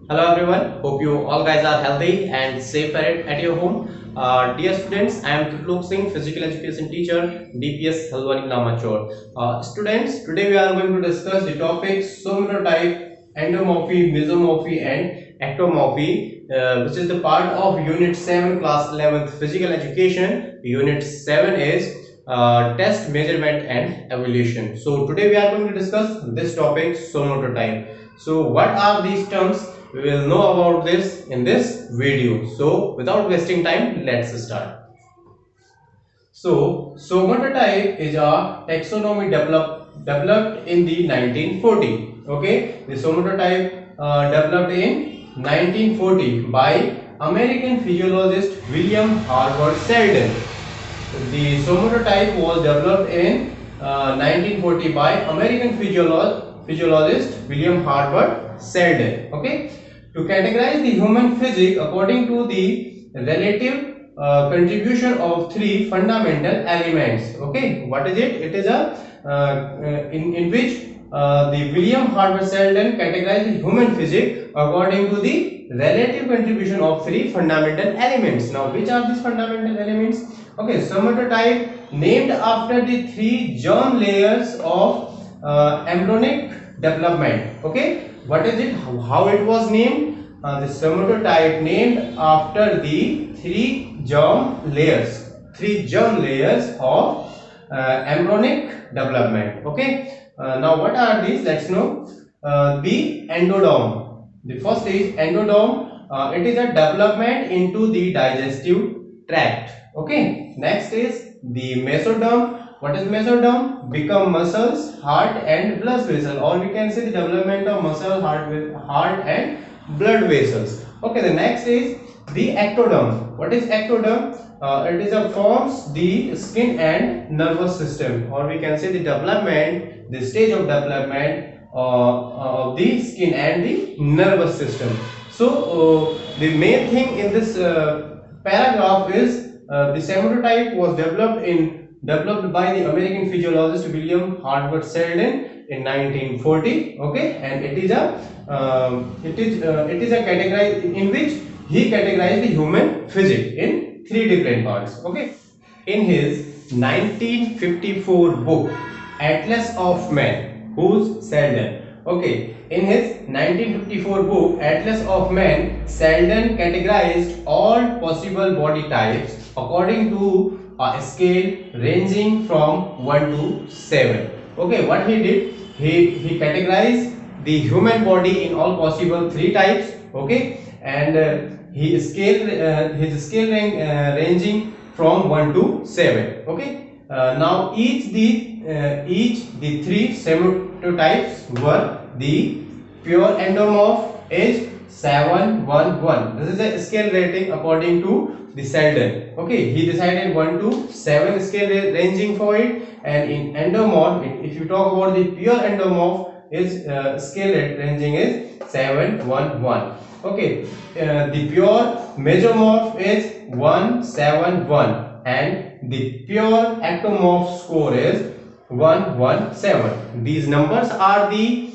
Hello everyone, hope you all guys are healthy and safe at your home. Dear students, I am Tutlok Singh, physical education teacher, DPS Halwani Lamachor. Students, today we are going to discuss the topics somatotype, endomorphy, mesomorphy and ectomorphy, which is the part of Unit 7, Class 11th Physical Education. Unit 7 is test, measurement and evaluation. So today we are going to discuss this topic, somatotype. So what are these terms? We will know about this in this video. So without wasting time, let's start. So somatotype is a taxonomy developed in the 1940. Okay, the somatotype developed in 1940 by American physiologist William Harvard Selden. The somatotype was developed in 1940 by American physiologist William Harvard Selden. Okay, to categorize the human physique according to the relative contribution of three fundamental elements. Okay, what is it? It is a in which the William Harvard Selden categorized the human physique according to the relative contribution of three fundamental elements. Now, which are these fundamental elements? Okay, somatotype named after the three germ layers of embryonic development. Okay, what is it? How it was named? The somatotype named after the three germ layers of embryonic development. Okay, now what are these? Let's know. The endoderm. The first is endoderm. It is a development into the digestive tract. Okay, next is the mesoderm. What is mesoderm? Become muscles, heart and blood vessel, or we can say the development of muscle, heart and blood vessels. Okay, the next is the ectoderm. What is ectoderm? It is a forms the skin and nervous system, or we can say the development, the stage of development of the skin and the nervous system. So the main thing in this paragraph is the somatotype was developed by the American physiologist William Harvard Selden in 1940. Okay, and it is a category in which he categorized the human physique in three different parts. Okay, in his 1954 book Atlas of Man, who's Selden. Okay, in his 1954 book Atlas of Man, Selden categorized all possible body types according to a scale ranging from 1 to 7. Okay, what he did, he categorized the human body in all possible three types. Okay, and his scale ranging from 1 to 7. Okay, now each the three somatotypes were the pure endomorph is 711. This is a scale rating according to the Selden. Okay, he decided 1 to 7 scale ranging for it, and in endomorph, if you talk about the pure endomorph, is scale ranging is 711. Okay, the pure mesomorph is 171, and the pure ectomorph score is 117. These numbers are the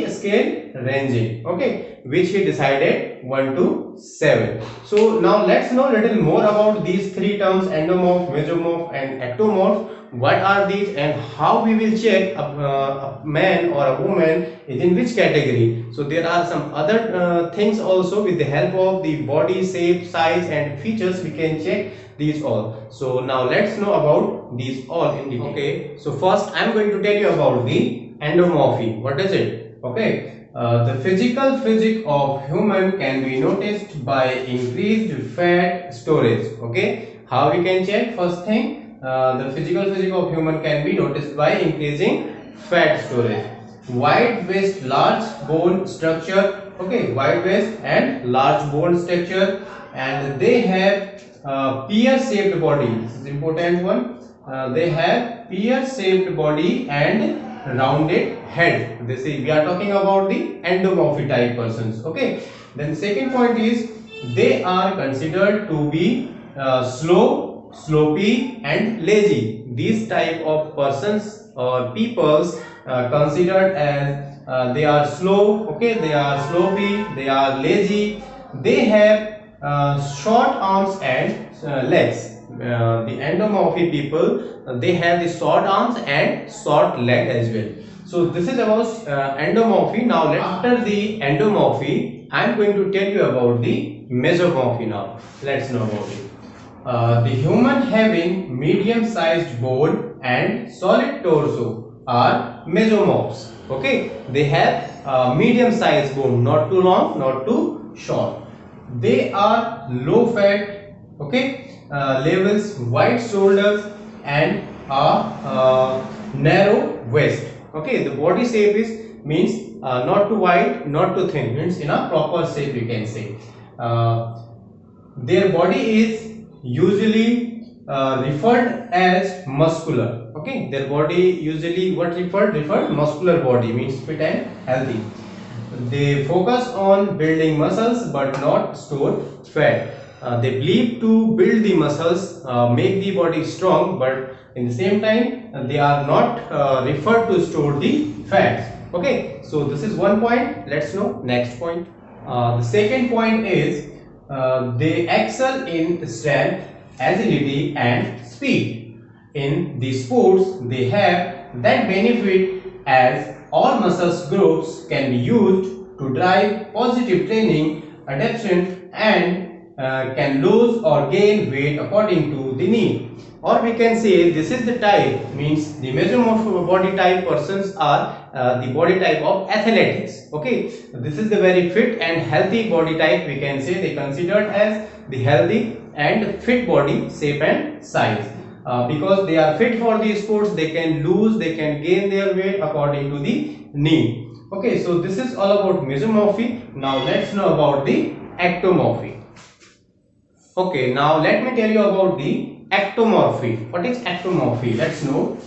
scale ranging. Okay, which he decided 1 to 7. So now let's know little more about these three terms, endomorph, mesomorph and ectomorph. What are these and how we will check a man or a woman is in which category. So there are some other things also. With the help of the body shape, size and features, we can check these all. So now let's know about these all in detail. Okay, so first I am going to tell you about the endomorphy. What is it? Okay, the physical physique of human can be noticed by increased fat storage. Okay, how we can check? First thing, the physical physique of human can be noticed by increasing fat storage. Wide waist, large bone structure. Okay, wide waist and large bone structure, and they have pear-shaped body. This is important one. They have pear-shaped body and rounded head. This is, we are talking about the endomorphy type persons. Okay. Then second point is they are considered to be slow, sloppy and lazy. These type of persons or peoples considered as they are slow, okay, they are sloppy, they are lazy, they have short arms and legs. The endomorphic people, they have the short arms and short leg as well. So this is about endomorphy. Now after the endomorphy, I am going to tell you about the mesomorphy. Now let's know about it. The human having medium-sized bone and solid torso are mesomorphs. Okay, they have medium-sized bone, not too long, not too short. They are low-fat. Okay, levels wide shoulders and a narrow waist. Okay, the body shape is means not too wide, not too thin. Means in a proper shape, you can say. Their body is usually referred as muscular. Okay, their body usually what referred muscular body, means fit and healthy. They focus on building muscles but not store fat. They believe to build the muscles, make the body strong, but in the same time they are not referred to store the fats. Okay, so this is one point. Let's know next point. The second point is they excel in strength, agility and speed. In the sports, they have that benefit as all muscle groups can be used to drive positive training, adaptation and can lose or gain weight according to the need. Or we can say this is the type, means the mesomorph body type persons are the body type of athletics. Okay, this is the very fit and healthy body type, we can say. They considered as the healthy and fit body shape and size. Because they are fit for the sports, they can lose, they can gain their weight according to the need. Okay, so this is all about mesomorphy. Now let's know about the ectomorphy. Okay, now let me tell you about the ectomorphy. What is ectomorphy? Let's know.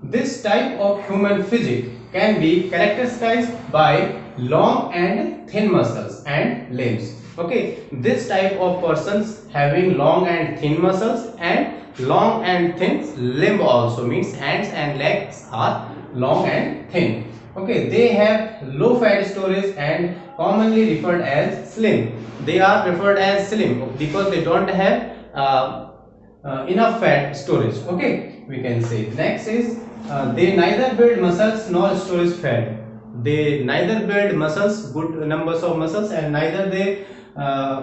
This type of human physique can be characterized by long and thin muscles and limbs. Okay, this type of persons having long and thin muscles and long and thin limb also, means hands and legs are long and thin. Okay, they have low fat storage and commonly referred as slim. They are referred as slim because they don't have enough fat storage. Okay, we can say. Next is they neither build muscles nor storage fat. They neither build muscles, good numbers of muscles, and neither they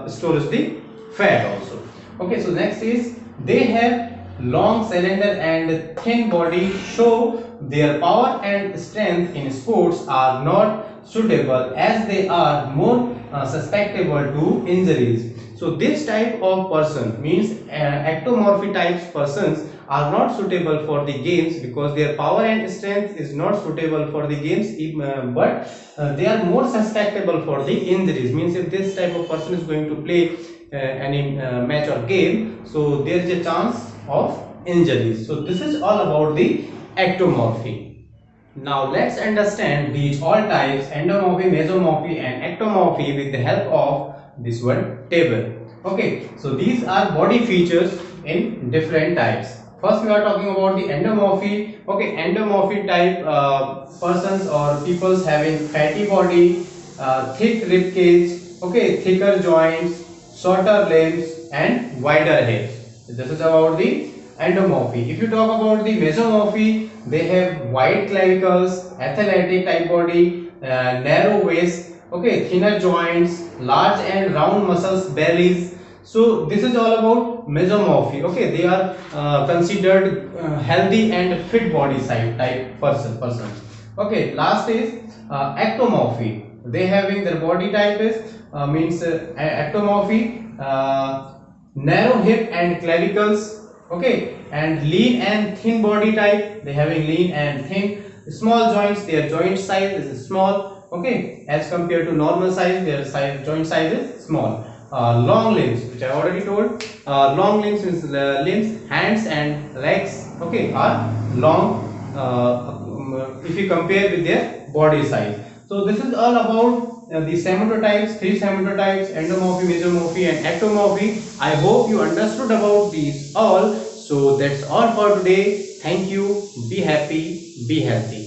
storage the fat also. Okay, so next is they have long, slender and thin body, show their power and strength in sports are not suitable as they are more susceptible to injuries. So this type of person, means ectomorphy types persons, are not suitable for the games because their power and strength is not suitable for the games, but they are more susceptible for the injuries. Means if this type of person is going to play any match or game, so there is a chance of injuries. So this is all about the ectomorphy. Now let's understand these all types, endomorphy, mesomorphy and ectomorphy, with the help of this one table. Okay, so these are body features in different types. First we are talking about the endomorphy. Okay, endomorphy type persons or peoples having fatty body, thick rib cage, okay, thicker joints, shorter limbs and wider heads. This is about the endomorphy. If you talk about the mesomorphy, they have wide clavicles, athletic type body, narrow waist, okay, thinner joints, large and round muscles, bellies. So this is all about mesomorphy. Okay, they are considered healthy and fit body type person. Okay, last is ectomorphy. They having their body type is means ectomorphy, narrow hip and clavicles, okay, and lean and thin body type. They having lean and thin, small joints, their joint size is small, okay, as compared to normal size, their joint size is small. Long limbs, which I already told, long limbs means limbs, hands and legs, okay, are long if you compare with their body size. So this is all about the sematotypes, three sematotypes, endomorphy, mesomorphy and ectomorphy. I hope you understood about these all. So that's all for today. Thank you. Be happy, be healthy.